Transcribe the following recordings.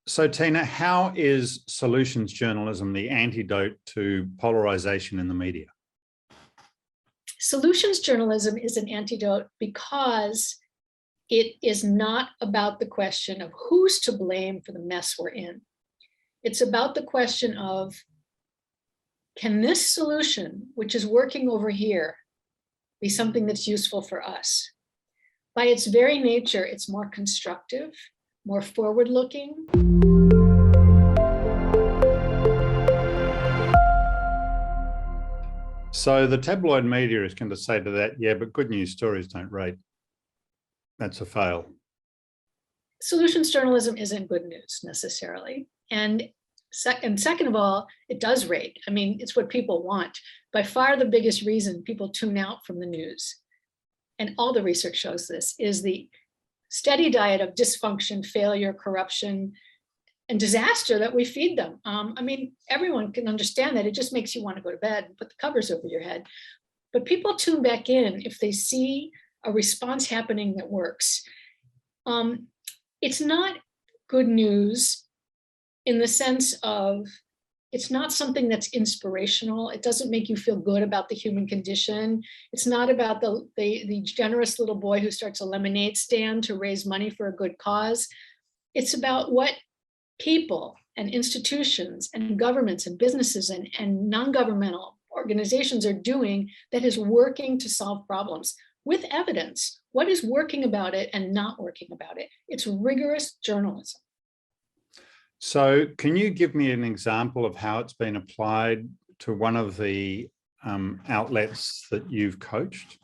So, Tina, how is solutions journalism the antidote to polarization in the media? Solutions journalism is an antidote because it is not about the question of who's to blame for the mess we're in. It's about the question of, can this solution, which is working over here, be something that's useful for us? By its very nature, it's more constructive, more forward-looking. So the tabloid media is going to say to that, yeah, but good news stories don't rate. That's a fail. Solutions journalism isn't good news necessarily. And second of all, it does rate. I mean, it's what people want. By far the biggest reason people tune out from the news, and all the research shows this, is the steady diet of dysfunction, failure, corruption, and disaster that we feed them. I mean, everyone can understand that. It just makes you want to go to bed and put the covers over your head. But people tune back in if they see a response happening that works. It's not good news in the sense of, it's not something that's inspirational. It doesn't make you feel good about the human condition. It's not about the generous little boy who starts a lemonade stand to raise money for a good cause. It's about what people and institutions and governments and businesses and non-governmental organizations are doing that is working to solve problems with evidence. What is working about it and not working about it? It's rigorous journalism. So can you give me an example of how it's been applied to one of the outlets that you've coached?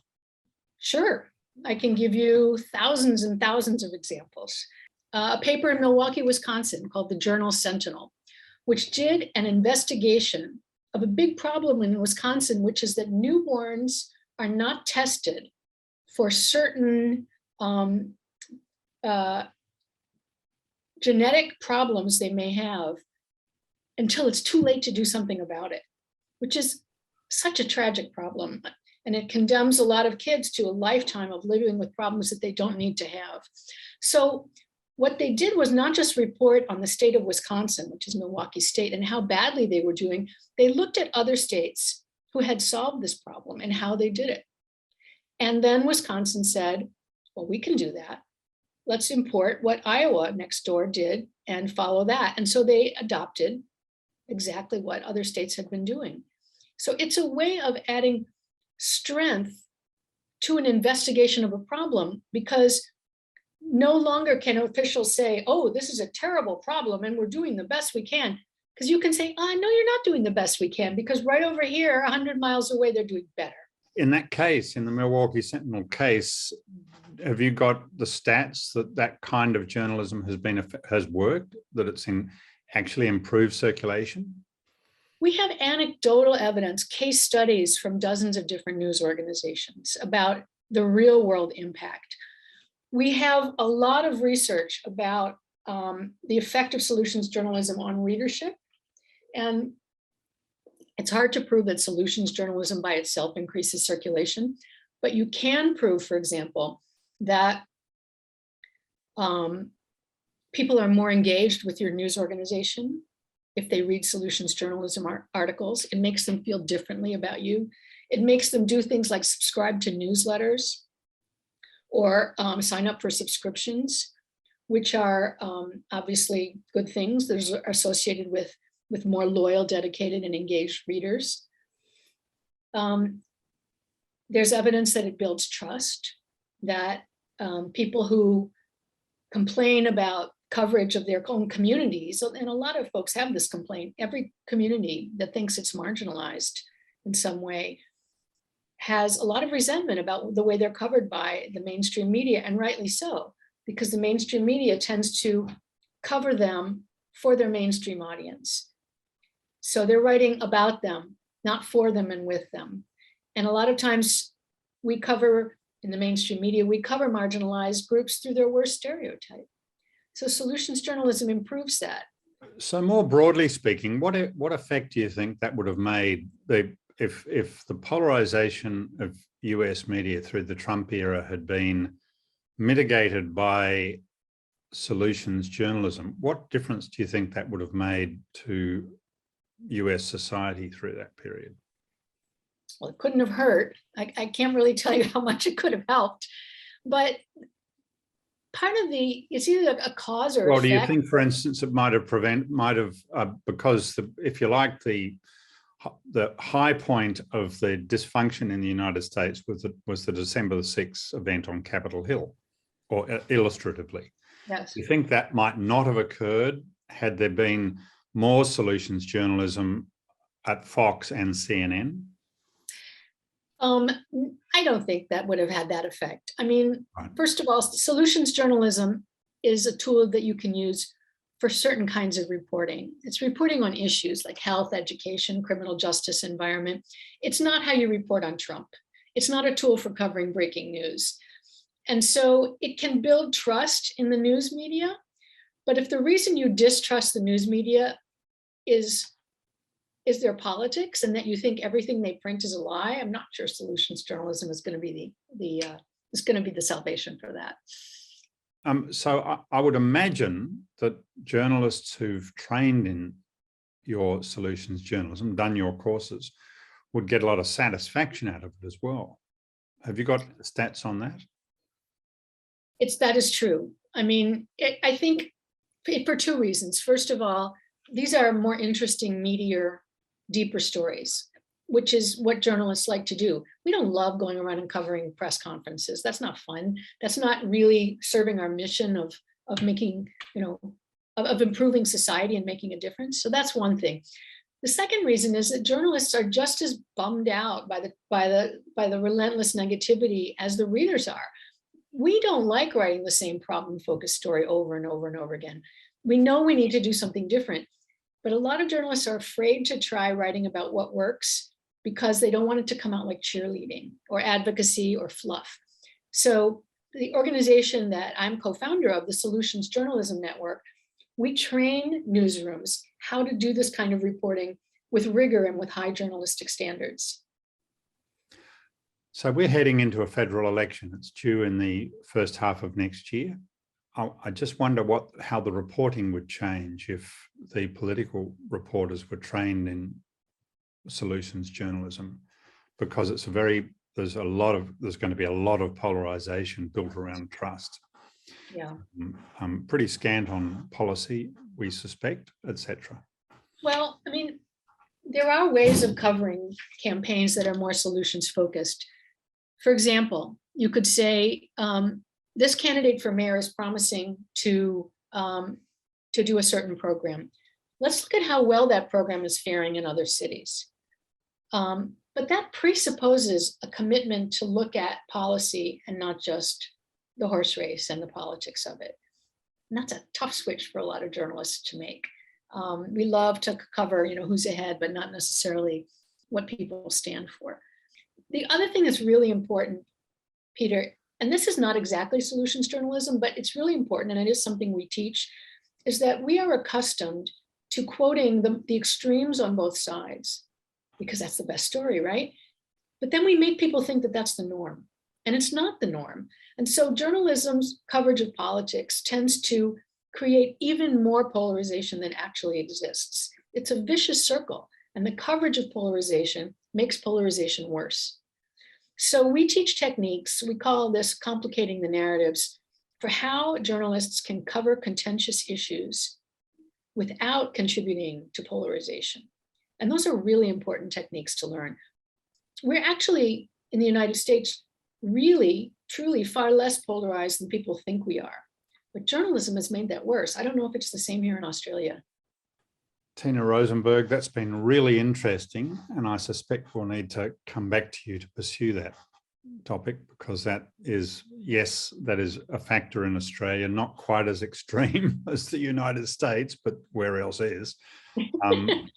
Sure, I can give you thousands and thousands of examples. A paper in Milwaukee, Wisconsin called the Journal Sentinel, which did an investigation of a big problem in Wisconsin, which is that newborns are not tested for certain genetic problems they may have until it's too late to do something about it, which is such a tragic problem. And it condemns a lot of kids to a lifetime of living with problems that they don't need to have. So what they did was not just report on the state of Wisconsin, which is Milwaukee State, and how badly they were doing. They looked at other states who had solved this problem and how they did it. And then Wisconsin said, well, we can do that. Let's import what Iowa next door did and follow that. And so they adopted exactly what other states had been doing. So it's a way of adding strength to an investigation of a problem, because no longer can officials say, oh, this is a terrible problem and we're doing the best we can. Because you can say, oh, no, you're not doing the best we can, because right over here, 100 miles away, they're doing better. In that case, in the Milwaukee Sentinel case, have you got the stats that that kind of journalism has worked, that it's actually improved circulation? We have anecdotal evidence, case studies from dozens of different news organizations about the real world impact. We have a lot of research about the effect of solutions journalism on readership. And it's hard to prove that solutions journalism by itself increases circulation, but you can prove, for example, that people are more engaged with your news organization if they read solutions journalism articles. It makes them feel differently about you. It makes them do things like subscribe to newsletters or sign up for subscriptions, which are obviously good things. Those are associated with more loyal, dedicated, and engaged readers. There's evidence that it builds trust, that people who complain about coverage of their own communities, and a lot of folks have this complaint, every community that thinks it's marginalized in some way has a lot of resentment about the way they're covered by the mainstream media, and rightly so, because the mainstream media tends to cover them for their mainstream audience. So they're writing about them, not for them and with them. And a lot of times we cover, in the mainstream media, we cover marginalized groups through their worst stereotype. So solutions journalism improves that. So more broadly speaking, what effect do you think that would have made if the polarization of US media through the Trump era had been mitigated by solutions journalism, what difference do you think that would have made to US society through that period? Well, it couldn't have hurt. I can't really tell you how much it could have helped, but part of it's either a cause or well, effect. do you think, for instance, it might have because if you like, the high point of the dysfunction in the United States was the December the 6th event on Capitol Hill, or illustratively. Yes. You think that might not have occurred had there been more solutions journalism at Fox and CNN? I don't think that would have had that effect. I mean, Right. First of all, solutions journalism is a tool that you can use for certain kinds of reporting. It's reporting on issues like health, education, criminal justice, environment. It's not how you report on Trump. It's not a tool for covering breaking news. And so it can build trust in the news media. But if the reason you distrust the news media is their politics and that you think everything they print is a lie, I'm not sure solutions journalism is going to be the salvation for that. So I would imagine that journalists who've trained in your solutions journalism, done your courses, would get a lot of satisfaction out of it as well. Have you got stats on that? That is true. I mean, I think for two reasons. First of all, these are more interesting, meatier, deeper stories, which is what journalists like to do. We don't love going around and covering press conferences. That's not fun. That's not really serving our mission of making, of improving society and making a difference. So that's one thing. The second reason is that journalists are just as bummed out by the relentless negativity as the readers are. We don't like writing the same problem-focused story over and over and over again. We know we need to do something different, but a lot of journalists are afraid to try writing about what works because they don't want it to come out like cheerleading or advocacy or fluff. So the organization that I'm co-founder of, the Solutions Journalism Network, we train newsrooms how to do this kind of reporting with rigor and with high journalistic standards. So we're heading into a federal election. It's due in the first half of next year. I just wonder how the reporting would change if the political reporters were trained in solutions journalism, because there's going to be a lot of polarization built around trust. Yeah. Pretty scant on policy, we suspect, etc. Well, I mean, there are ways of covering campaigns that are more solutions focused. For example, you could say, this candidate for mayor is promising to do a certain program. Let's look at how well that program is faring in other cities. But that presupposes a commitment to look at policy and not just the horse race and the politics of it. And that's a tough switch for a lot of journalists to make. We love to cover, who's ahead, but not necessarily what people stand for. The other thing that's really important, Peter, and this is not exactly solutions journalism, but it's really important, and it is something we teach, is that we are accustomed to quoting the extremes on both sides, because that's the best story, right? But then we make people think that that's the norm, and it's not the norm. And so journalism's coverage of politics tends to create even more polarization than actually exists. It's a vicious circle, and the coverage of polarization makes polarization worse. So we teach techniques, we call this complicating the narratives, for how journalists can cover contentious issues without contributing to polarization. And those are really important techniques to learn. We're actually, in the United States, really, truly far less polarized than people think we are. But journalism has made that worse. I don't know if it's the same here in Australia. Tina Rosenberg, that's been really interesting, and I suspect we'll need to come back to you to pursue that topic, because that is a factor in Australia, not quite as extreme as the United States, but where else is.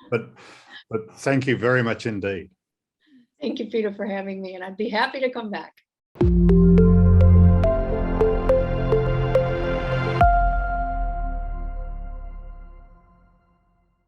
But thank you very much indeed. Thank you, Peter, for having me, and I'd be happy to come back.